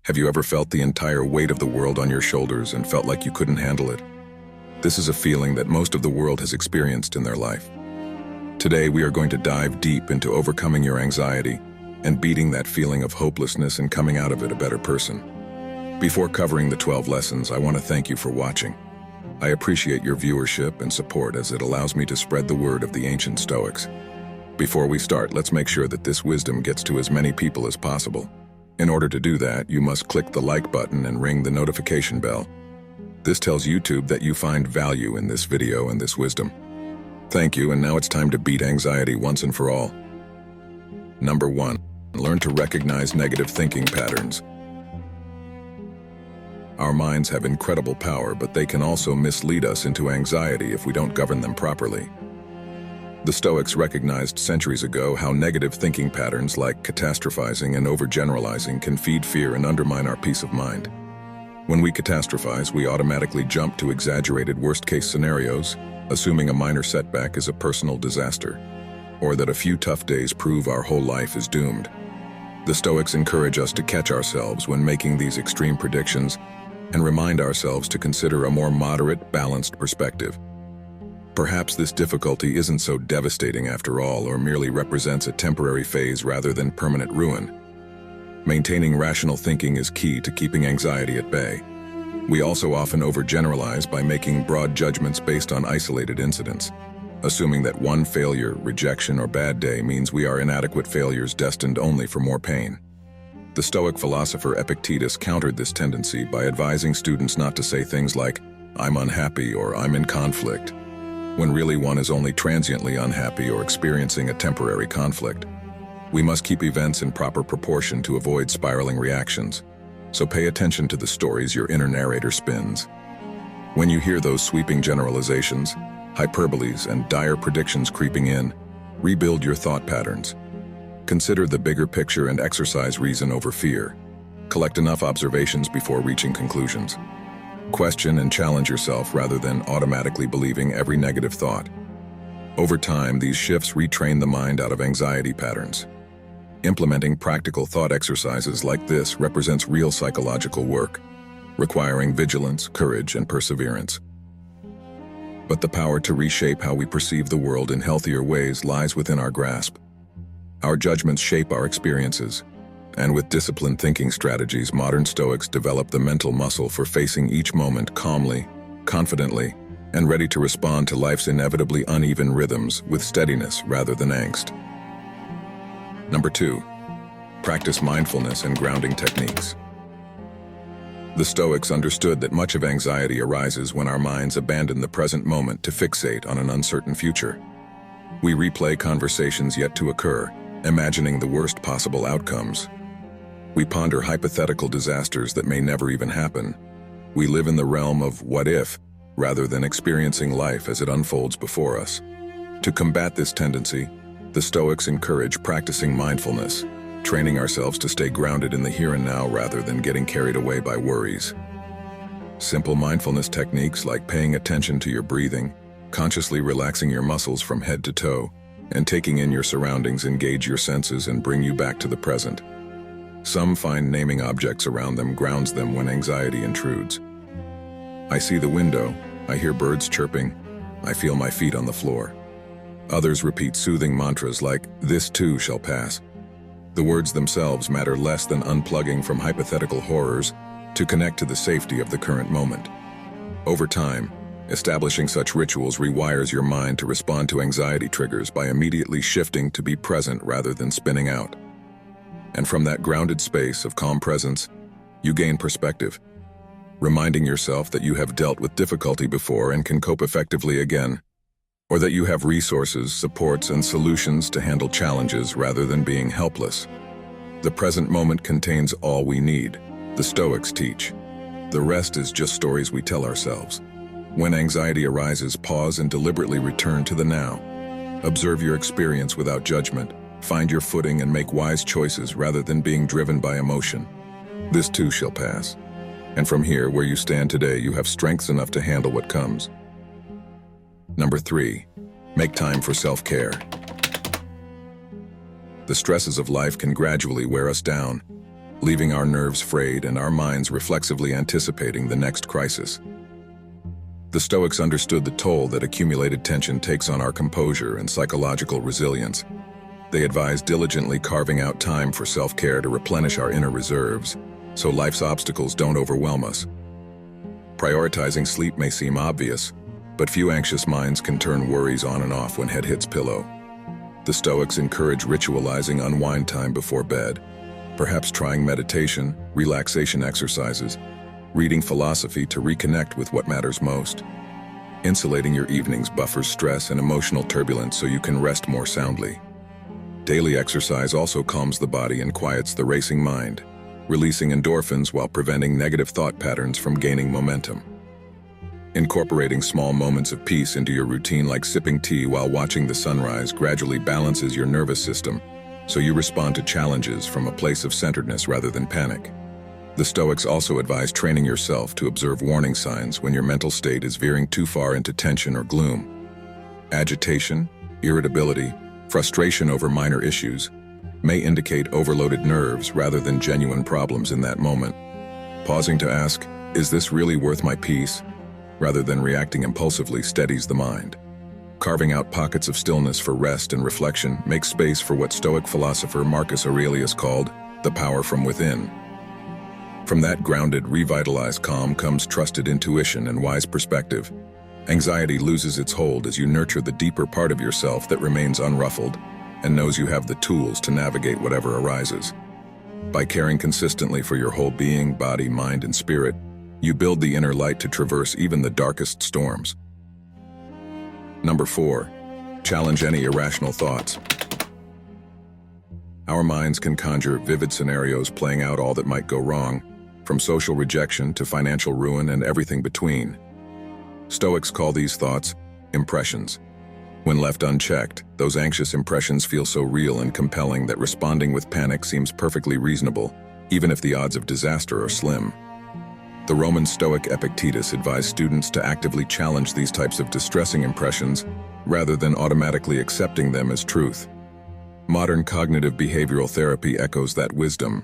Have you ever felt the entire weight of the world on your shoulders and felt like you couldn't handle it? This is a feeling that most of the world has experienced in their life. Today, we are going to dive deep into overcoming your anxiety and beating that feeling of hopelessness and coming out of it a better person. Before covering the 12 lessons, I want to thank you for watching. I appreciate your viewership and support as it allows me to spread the word of the ancient Stoics. Before we start, let's make sure that this wisdom gets to as many people as possible. In order to do that, you must click the like button and ring the notification bell. This tells YouTube that you find value in this video and this wisdom. Thank you, and now it's time to beat anxiety once and for all. Number 1. Learn to recognize negative thinking patterns. Our minds have incredible power, but they can also mislead us into anxiety if we don't govern them properly. The Stoics recognized centuries ago how negative thinking patterns like catastrophizing and overgeneralizing can feed fear and undermine our peace of mind. When we catastrophize, we automatically jump to exaggerated worst-case scenarios, assuming a minor setback is a personal disaster, or that a few tough days prove our whole life is doomed. The Stoics encourage us to catch ourselves when making these extreme predictions and remind ourselves to consider a more moderate, balanced perspective. Perhaps this difficulty isn't so devastating after all, or merely represents a temporary phase rather than permanent ruin. Maintaining rational thinking is key to keeping anxiety at bay. We also often overgeneralize by making broad judgments based on isolated incidents, assuming that one failure, rejection, or bad day means we are inadequate failures destined only for more pain. The Stoic philosopher Epictetus countered this tendency by advising students not to say things like, "I'm unhappy" or "I'm in conflict," when really one is only transiently unhappy or experiencing a temporary conflict. We must keep events in proper proportion to avoid spiraling reactions, so pay attention to the stories your inner narrator spins. When you hear those sweeping generalizations, hyperboles, and dire predictions creeping in, rebuild your thought patterns. Consider the bigger picture and exercise reason over fear. Collect enough observations before reaching conclusions. Question and challenge yourself rather than automatically believing every negative thought. Over time, these shifts retrain the mind out of anxiety patterns. Implementing practical thought exercises like this represents real psychological work, requiring vigilance, courage, and perseverance. But the power to reshape how we perceive the world in healthier ways lies within our grasp. Our judgments shape our experiences, and with disciplined thinking strategies, modern Stoics develop the mental muscle for facing each moment calmly, confidently, and ready to respond to life's inevitably uneven rhythms with steadiness rather than angst. Number 2. Practice mindfulness and grounding techniques. The Stoics understood that much of anxiety arises when our minds abandon the present moment to fixate on an uncertain future. We replay conversations yet to occur, imagining the worst possible outcomes. We ponder hypothetical disasters that may never even happen. We live in the realm of what if, rather than experiencing life as it unfolds before us. To combat this tendency, the Stoics encourage practicing mindfulness, training ourselves to stay grounded in the here and now rather than getting carried away by worries. Simple mindfulness techniques like paying attention to your breathing, consciously relaxing your muscles from head to toe, and taking in your surroundings engage your senses and bring you back to the present. Some find naming objects around them grounds them when anxiety intrudes. I see the window, I hear birds chirping, I feel my feet on the floor. Others repeat soothing mantras like, "This too shall pass." The words themselves matter less than unplugging from hypothetical horrors to connect to the safety of the current moment. Over time, establishing such rituals rewires your mind to respond to anxiety triggers by immediately shifting to be present rather than spinning out. And from that grounded space of calm presence, you gain perspective, reminding yourself that you have dealt with difficulty before and can cope effectively again, or that you have resources, supports, and solutions to handle challenges rather than being helpless. The present moment contains all we need, the Stoics teach. The rest is just stories we tell ourselves. When anxiety arises, pause and deliberately return to the now. Observe your experience without judgment, find your footing, and make wise choices rather than being driven by emotion. This too shall pass. And from here, where you stand today, you have strength enough to handle what comes. Number 3, make time for self-care. The stresses of life can gradually wear us down. leaving our nerves frayed and our minds reflexively anticipating the next crisis. The Stoics understood the toll that accumulated tension takes on our composure and psychological resilience. They advised diligently carving out time for self-care to replenish our inner reserves, so life's obstacles don't overwhelm us. Prioritizing sleep may seem obvious, but few anxious minds can turn worries on and off when head hits pillow. The Stoics encourage ritualizing unwind time before bed, perhaps trying meditation, relaxation exercises, reading philosophy to reconnect with what matters most. Insulating your evenings buffers stress and emotional turbulence so you can rest more soundly. Daily exercise also calms the body and quiets the racing mind, releasing endorphins while preventing negative thought patterns from gaining momentum. Incorporating small moments of peace into your routine, like sipping tea while watching the sunrise, gradually balances your nervous system, so you respond to challenges from a place of centeredness rather than panic. The Stoics also advise training yourself to observe warning signs when your mental state is veering too far into tension or gloom. Agitation, irritability, frustration over minor issues may indicate overloaded nerves rather than genuine problems in that moment. Pausing to ask, "Is this really worth my peace?" rather than reacting impulsively steadies the mind. Carving out pockets of stillness for rest and reflection makes space for what Stoic philosopher Marcus Aurelius called the power from within. From that grounded, revitalized calm comes trusted intuition and wise perspective. Anxiety loses its hold as you nurture the deeper part of yourself that remains unruffled and knows you have the tools to navigate whatever arises. By caring consistently for your whole being, body, mind, and spirit, you build the inner light to traverse even the darkest storms. Number 4. Challenge any irrational thoughts. Our minds can conjure vivid scenarios playing out all that might go wrong, from social rejection to financial ruin and everything between. Stoics call these thoughts impressions. When left unchecked, those anxious impressions feel so real and compelling that responding with panic seems perfectly reasonable, even if the odds of disaster are slim. The Roman Stoic Epictetus advised students to actively challenge these types of distressing impressions rather than automatically accepting them as truth. Modern cognitive behavioral therapy echoes that wisdom.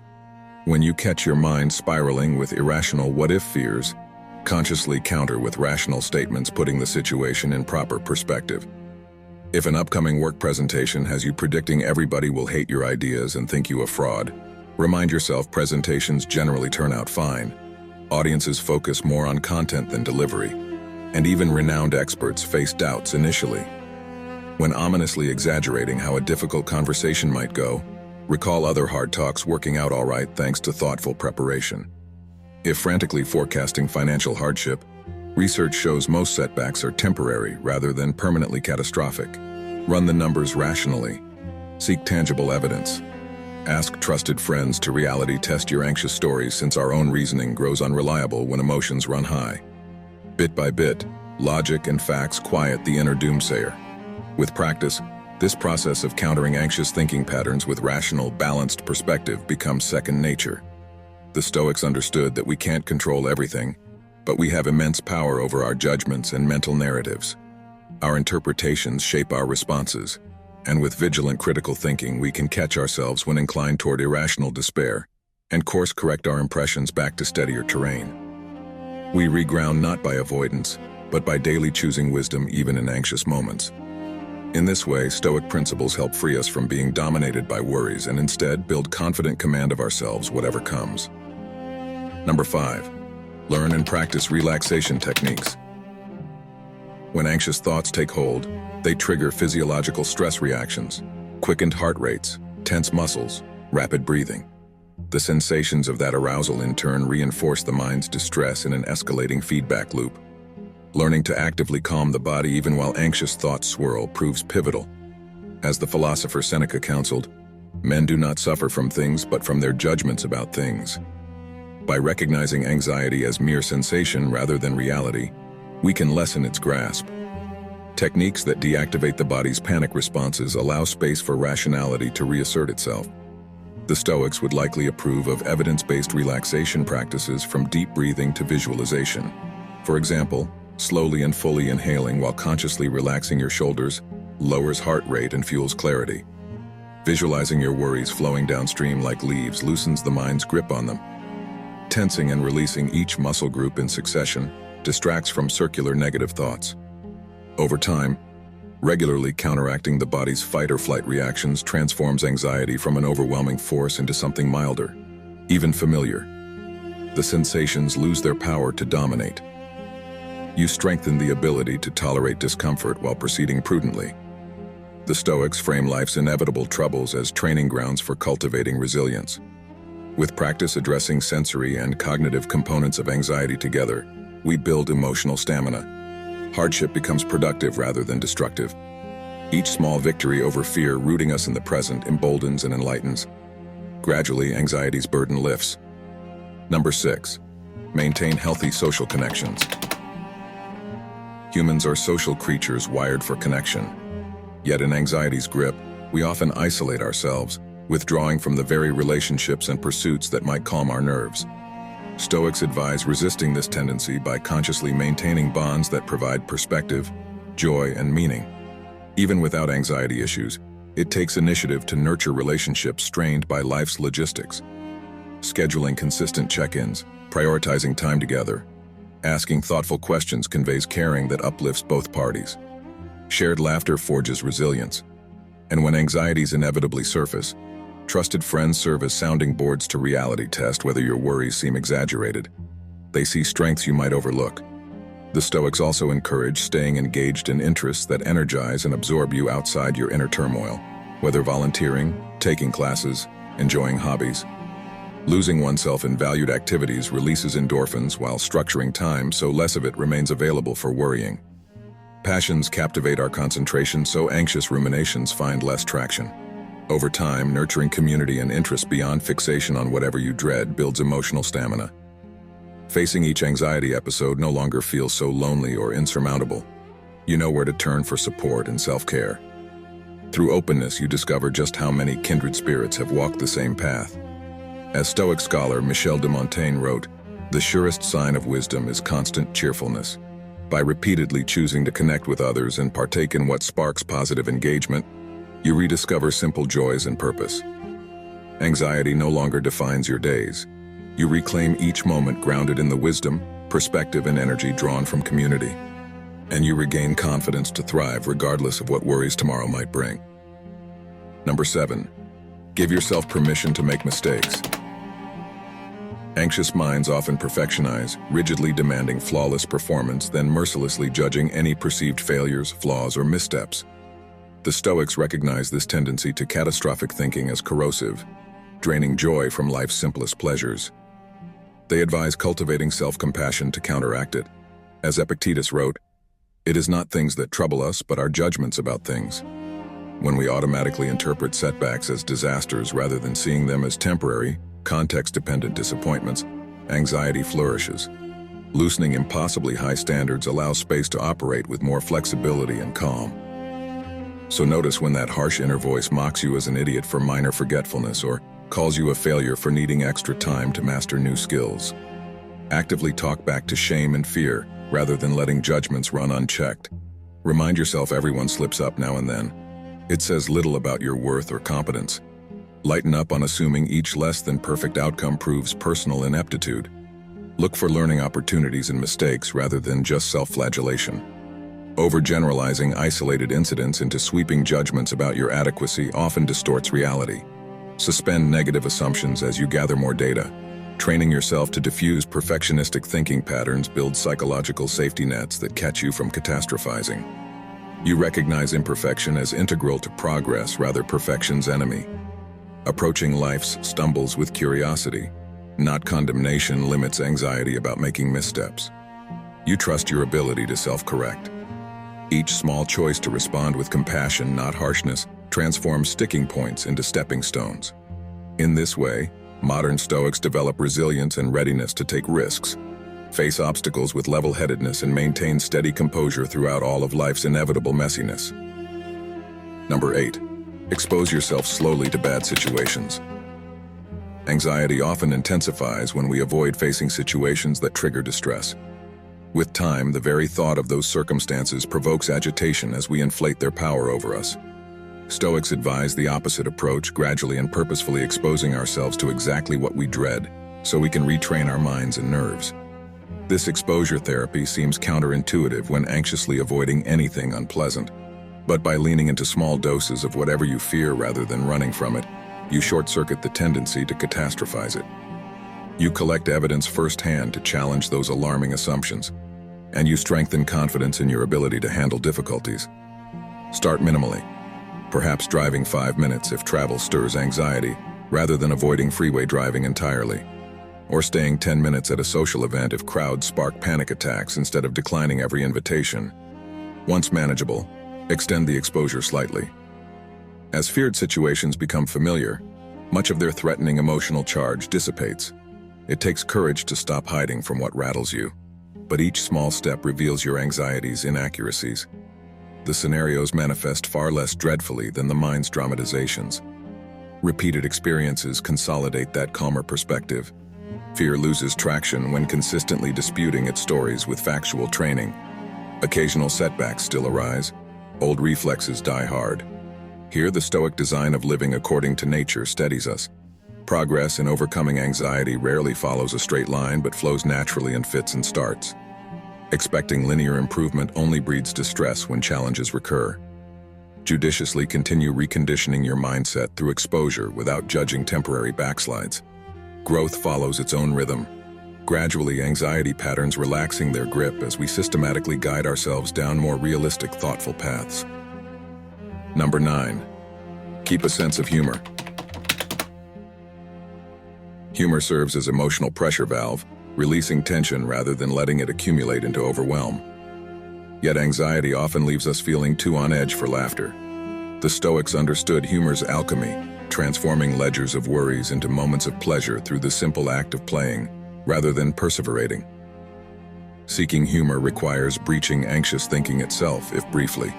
When you catch your mind spiraling with irrational what-if fears, consciously counter with rational statements, putting the situation in proper perspective. If an upcoming work presentation has you predicting everybody will hate your ideas and think you a fraud, remind yourself presentations generally turn out fine. Audiences focus more on content than delivery, and even renowned experts face doubts initially. When ominously exaggerating how a difficult conversation might go, recall other hard talks working out all right thanks to thoughtful preparation. If frantically forecasting financial hardship, research shows most setbacks are temporary rather than permanently catastrophic. Run the numbers rationally. Seek tangible evidence. Ask trusted friends to reality test your anxious stories, since our own reasoning grows unreliable when emotions run high. Bit by bit, logic and facts quiet the inner doomsayer. With practice, this process of countering anxious thinking patterns with rational, balanced perspective becomes second nature. The Stoics understood that we can't control everything, but we have immense power over our judgments and mental narratives. Our interpretations shape our responses, and with vigilant critical thinking we can catch ourselves when inclined toward irrational despair, and course-correct our impressions back to steadier terrain. We reground not by avoidance, but by daily choosing wisdom even in anxious moments. In this way, Stoic principles help free us from being dominated by worries and instead build confident command of ourselves whatever comes. Number 5. Learn and practice relaxation techniques. When anxious thoughts take hold, they trigger physiological stress reactions, quickened heart rates, tense muscles, rapid breathing. The sensations of that arousal in turn reinforce the mind's distress in an escalating feedback loop. Learning to actively calm the body even while anxious thoughts swirl proves pivotal. As the philosopher Seneca counseled, men do not suffer from things but from their judgments about things. By recognizing anxiety as mere sensation rather than reality, we can lessen its grasp. Techniques that deactivate the body's panic responses allow space for rationality to reassert itself. The Stoics would likely approve of evidence-based relaxation practices, from deep breathing to visualization. For example, slowly and fully inhaling while consciously relaxing your shoulders lowers heart rate and fuels clarity. Visualizing your worries flowing downstream like leaves loosens the mind's grip on them. Tensing and releasing each muscle group in succession distracts from circular negative thoughts. Over time, regularly counteracting the body's fight or flight reactions transforms anxiety from an overwhelming force into something milder, even familiar. The sensations lose their power to dominate. You strengthen the ability to tolerate discomfort while proceeding prudently. The Stoics frame life's inevitable troubles as training grounds for cultivating resilience. With practice addressing sensory and cognitive components of anxiety together, we build emotional stamina. Hardship becomes productive rather than destructive. Each small victory over fear rooting us in the present emboldens and enlightens. Gradually, anxiety's burden lifts. Number 6. Maintain healthy social connections. Humans are social creatures wired for connection. Yet in anxiety's grip, we often isolate ourselves, withdrawing from the very relationships and pursuits that might calm our nerves. Stoics advise resisting this tendency by consciously maintaining bonds that provide perspective, joy, and meaning. Even without anxiety issues, it takes initiative to nurture relationships strained by life's logistics. Scheduling consistent check-ins, prioritizing time together, asking thoughtful questions conveys caring that uplifts both parties. Shared laughter forges resilience. And when anxieties inevitably surface, trusted friends serve as sounding boards to reality test whether your worries seem exaggerated. They see strengths you might overlook. The Stoics also encourage staying engaged in interests that energize and absorb you outside your inner turmoil, whether volunteering, taking classes, enjoying hobbies. Losing oneself in valued activities releases endorphins while structuring time so less of it remains available for worrying. Passions captivate our concentration so anxious ruminations find less traction. Over time, nurturing community and interest beyond fixation on whatever you dread builds emotional stamina. Facing each anxiety episode no longer feels so lonely or insurmountable. You know where to turn for support and self-care. Through openness, you discover just how many kindred spirits have walked the same path. As Stoic scholar Michel de Montaigne wrote, "The surest sign of wisdom is constant cheerfulness." By repeatedly choosing to connect with others and partake in what sparks positive engagement, you rediscover simple joys and purpose. Anxiety no longer defines your days. You reclaim each moment grounded in the wisdom, perspective, and energy drawn from community. And you regain confidence to thrive regardless of what worries tomorrow might bring. Number 7. Give yourself permission to make mistakes. Anxious minds often perfectionize, rigidly demanding flawless performance, then mercilessly judging any perceived failures, flaws, or missteps. The Stoics recognize this tendency to catastrophic thinking as corrosive, draining joy from life's simplest pleasures. They advise cultivating self-compassion to counteract it. As Epictetus wrote, "It is not things that trouble us, but our judgments about things." When we automatically interpret setbacks as disasters rather than seeing them as temporary, context-dependent disappointments, anxiety flourishes. Loosening impossibly high standards allows space to operate with more flexibility and calm. So notice when that harsh inner voice mocks you as an idiot for minor forgetfulness or calls you a failure for needing extra time to master new skills. Actively talk back to shame and fear rather than letting judgments run unchecked. Remind yourself everyone slips up now and then. It says little about your worth or competence. Lighten up on assuming each less than perfect outcome proves personal ineptitude. Look for learning opportunities in mistakes rather than just self-flagellation. Overgeneralizing isolated incidents into sweeping judgments about your adequacy often distorts reality. Suspend negative assumptions as you gather more data. Training yourself to diffuse perfectionistic thinking patterns builds psychological safety nets that catch you from catastrophizing. You recognize imperfection as integral to progress rather perfection's enemy. Approaching life's stumbles with curiosity, not condemnation, limits anxiety about making missteps. You trust your ability to self-correct. Each small choice to respond with compassion, not harshness, transforms sticking points into stepping stones. In this way, modern Stoics develop resilience and readiness to take risks, face obstacles with level-headedness, and maintain steady composure throughout all of life's inevitable messiness. Number 8. Expose yourself slowly to bad situations. Anxiety often intensifies when we avoid facing situations that trigger distress. With time, the very thought of those circumstances provokes agitation as we inflate their power over us. Stoics advise the opposite approach, gradually and purposefully exposing ourselves to exactly what we dread, so we can retrain our minds and nerves. This exposure therapy seems counterintuitive when anxiously avoiding anything unpleasant. But by leaning into small doses of whatever you fear rather than running from it, you short-circuit the tendency to catastrophize it. You collect evidence firsthand to challenge those alarming assumptions, and you strengthen confidence in your ability to handle difficulties. Start minimally, perhaps driving 5 minutes if travel stirs anxiety, rather than avoiding freeway driving entirely. Or staying 10 minutes at a social event if crowds spark panic attacks instead of declining every invitation. Once manageable, extend the exposure slightly. As feared situations become familiar, much of their threatening emotional charge dissipates. It takes courage to stop hiding from what rattles you, but each small step reveals your anxiety's inaccuracies. The scenarios manifest far less dreadfully than the mind's dramatizations. Repeated experiences consolidate that calmer perspective. Fear loses traction when consistently disputing its stories with factual training. Occasional setbacks still arise. Old reflexes die hard. Here, the Stoic design of living according to nature steadies us. Progress in overcoming anxiety rarely follows a straight line but flows naturally in fits and starts. Expecting linear improvement only breeds distress when challenges recur. Judiciously continue reconditioning your mindset through exposure without judging temporary backslides. Growth follows its own rhythm. Gradually, anxiety patterns relaxing their grip as we systematically guide ourselves down more realistic, thoughtful paths. Number 9. Keep a sense of humor. Humor serves as emotional pressure valve, releasing tension rather than letting it accumulate into overwhelm. Yet anxiety often leaves us feeling too on edge for laughter. The Stoics understood humor's alchemy, transforming ledgers of worries into moments of pleasure through the simple act of playing, rather than perseverating. Seeking humor requires breaching anxious thinking itself, if briefly.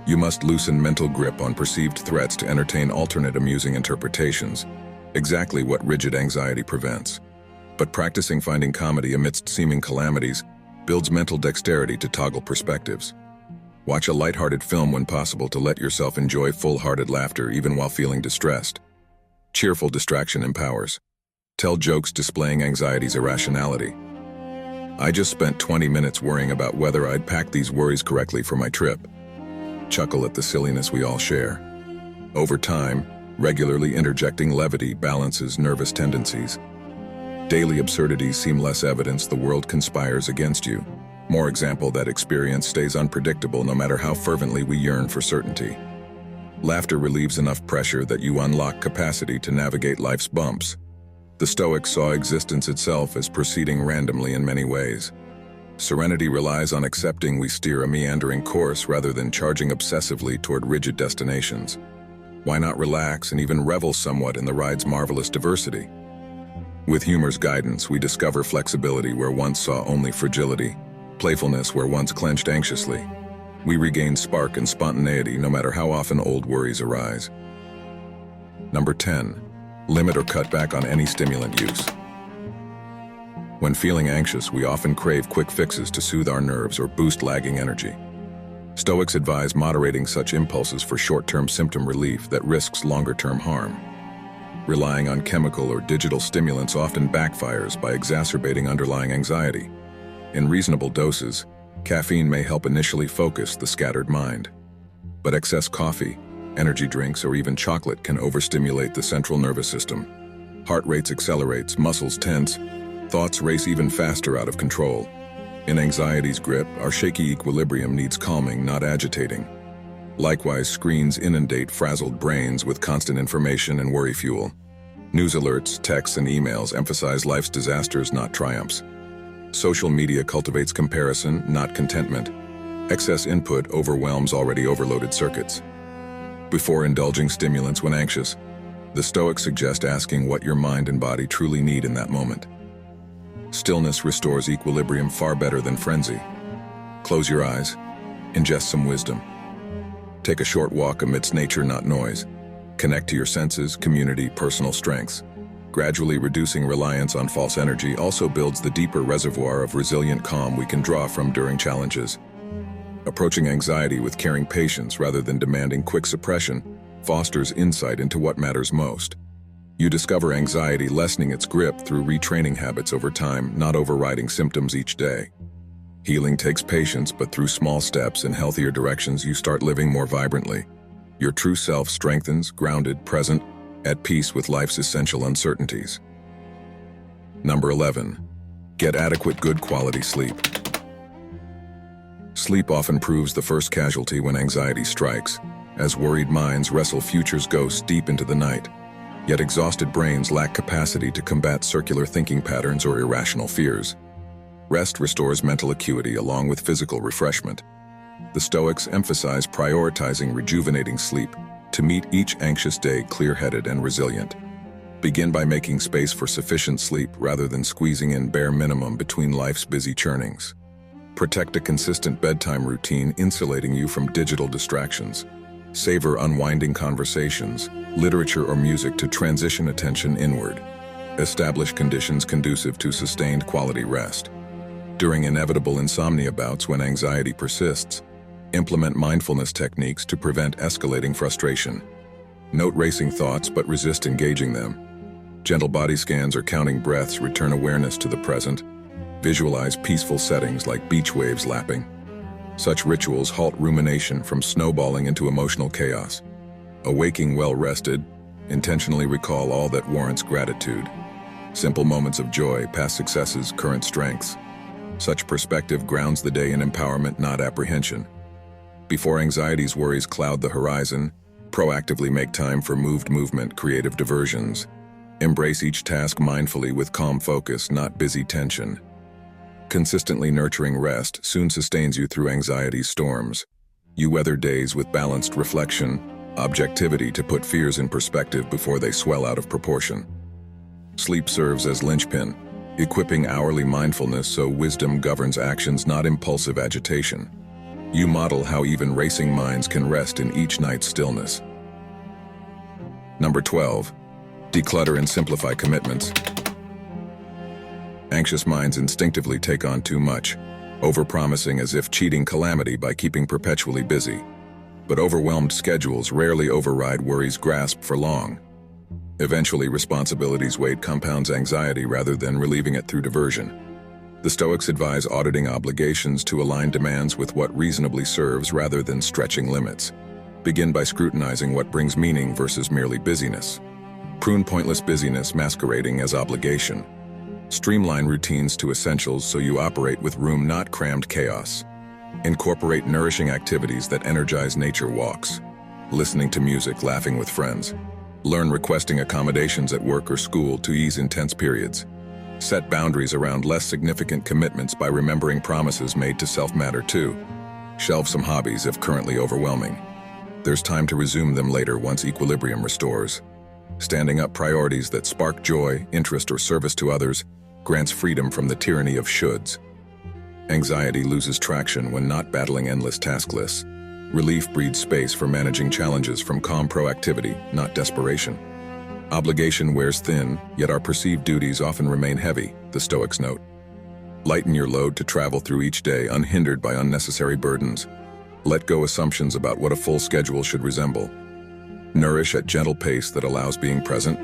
You must loosen mental grip on perceived threats to entertain alternate amusing interpretations, exactly what rigid anxiety prevents. But practicing finding comedy amidst seeming calamities builds mental dexterity to toggle perspectives. Watch a lighthearted film when possible to let yourself enjoy full-hearted laughter even while feeling distressed. Cheerful distraction empowers. Tell jokes displaying anxiety's irrationality. I just spent 20 minutes worrying about whether I'd packed these worries correctly for my trip. Chuckle at the silliness we all share. Over time, regularly interjecting levity balances nervous tendencies. Daily absurdities seem less evidence the world conspires against you. More example that experience stays unpredictable no matter how fervently we yearn for certainty. Laughter relieves enough pressure that you unlock capacity to navigate life's bumps. The Stoics saw existence itself as proceeding randomly in many ways. Serenity relies on accepting we steer a meandering course rather than charging obsessively toward rigid destinations. Why not relax and even revel somewhat in the ride's marvelous diversity? With humor's guidance, we discover flexibility where once saw only fragility, playfulness where once clenched anxiously. We regain spark and spontaneity no matter how often old worries arise. Number 10. Limit or cut back on any stimulant use. When feeling anxious, we often crave quick fixes to soothe our nerves or boost lagging energy. Stoics advise moderating such impulses for short-term symptom relief that risks longer-term harm. Relying on chemical or digital stimulants often backfires by exacerbating underlying anxiety. In reasonable doses, caffeine may help initially focus the scattered mind. But excess coffee, energy drinks, or even chocolate can overstimulate the central nervous system. Heart rates accelerates, muscles tense, thoughts race even faster out of control. In anxiety's grip, our shaky equilibrium needs calming, not agitating. Likewise, screens inundate frazzled brains with constant information and worry fuel. News alerts, texts, and emails emphasize life's disasters, not triumphs. Social media cultivates comparison, not contentment. Excess input overwhelms already overloaded circuits. Before indulging stimulants when anxious, the Stoics suggest asking what your mind and body truly need in that moment. Stillness restores equilibrium far better than frenzy. Close your eyes, ingest some wisdom. Take a short walk amidst nature, not noise. Connect to your senses, community, personal strengths. Gradually reducing reliance on false energy also builds the deeper reservoir of resilient calm we can draw from during challenges. Approaching anxiety with caring patience rather than demanding quick suppression fosters insight into what matters most. You discover anxiety lessening its grip through retraining habits over time, not overriding symptoms each day. Healing takes patience, but through small steps in healthier directions, you start living more vibrantly. Your true self strengthens, grounded, present, at peace with life's essential uncertainties. Number 11. Get adequate good quality sleep. Sleep often proves the first casualty when anxiety strikes, as worried minds wrestle future's ghosts deep into the night. Yet exhausted brains lack capacity to combat circular thinking patterns or irrational fears. Rest restores mental acuity along with physical refreshment. The Stoics emphasize prioritizing rejuvenating sleep to meet each anxious day clear-headed and resilient. Begin by making space for sufficient sleep rather than squeezing in bare minimum between life's busy churnings. Protect a consistent bedtime routine, insulating you from digital distractions. Savor unwinding conversations, literature or music to transition attention inward. Establish conditions conducive to sustained quality rest. During inevitable insomnia bouts when anxiety persists, implement mindfulness techniques to prevent escalating frustration. Note racing thoughts but resist engaging them. Gentle body scans or counting breaths return awareness to the present. Visualize peaceful settings like beach waves lapping. Such rituals halt rumination from snowballing into emotional chaos. Awaking well-rested, intentionally recall all that warrants gratitude. Simple moments of joy, past successes, current strengths. Such perspective grounds the day in empowerment, not apprehension. Before anxiety's worries cloud the horizon, proactively make time for movement, creative diversions. Embrace each task mindfully with calm focus, not busy tension. Consistently nurturing rest soon sustains you through anxiety's storms. You weather days with balanced reflection, objectivity to put fears in perspective before they swell out of proportion. Sleep serves as linchpin, equipping hourly mindfulness so wisdom governs actions, not impulsive agitation. You model how even racing minds can rest in each night's stillness. Number 12. Declutter and simplify commitments. Anxious minds instinctively take on too much, overpromising as if cheating calamity by keeping perpetually busy. But overwhelmed schedules rarely override worry's grasp for long. Eventually, responsibility's weight compounds anxiety rather than relieving it through diversion. The Stoics advise auditing obligations to align demands with what reasonably serves rather than stretching limits. Begin by scrutinizing what brings meaning versus merely busyness. Prune pointless busyness masquerading as obligation. Streamline routines to essentials so you operate with room, not crammed chaos. Incorporate nourishing activities that energize, nature walks. Listening to music, laughing with friends. Learn requesting accommodations at work or school to ease intense periods. Set boundaries around less significant commitments by remembering promises made to self matter too. Shelve some hobbies if currently overwhelming. There's time to resume them later once equilibrium restores. Standing up priorities that spark joy, interest, or service to others grants freedom from the tyranny of shoulds. Anxiety loses traction when not battling endless task lists. Relief breeds space for managing challenges from calm proactivity, not desperation. Obligation wears thin, yet our perceived duties often remain heavy, the Stoics note. Lighten your load to travel through each day unhindered by unnecessary burdens. Let go assumptions about what a full schedule should resemble. Nourish at gentle pace that allows being present.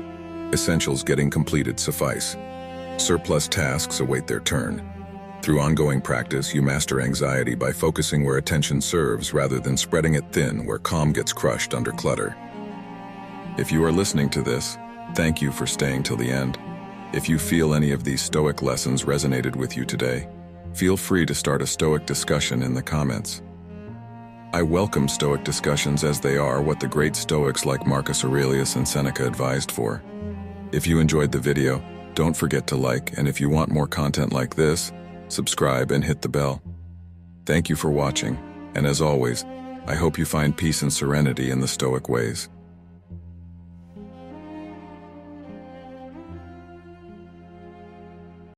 Essentials getting completed suffice. Surplus tasks await their turn. Through ongoing practice, you master anxiety by focusing where attention serves rather than spreading it thin where calm gets crushed under clutter. If you are listening to this, thank you for staying till the end. If you feel any of these Stoic lessons resonated with you today, feel free to start a Stoic discussion in the comments. I welcome Stoic discussions as they are what the great Stoics like Marcus Aurelius and Seneca advised for. If you enjoyed the video, don't forget to like, and if you want more content like this, subscribe and hit the bell. Thank you for watching, and as always, I hope you find peace and serenity in the Stoic ways.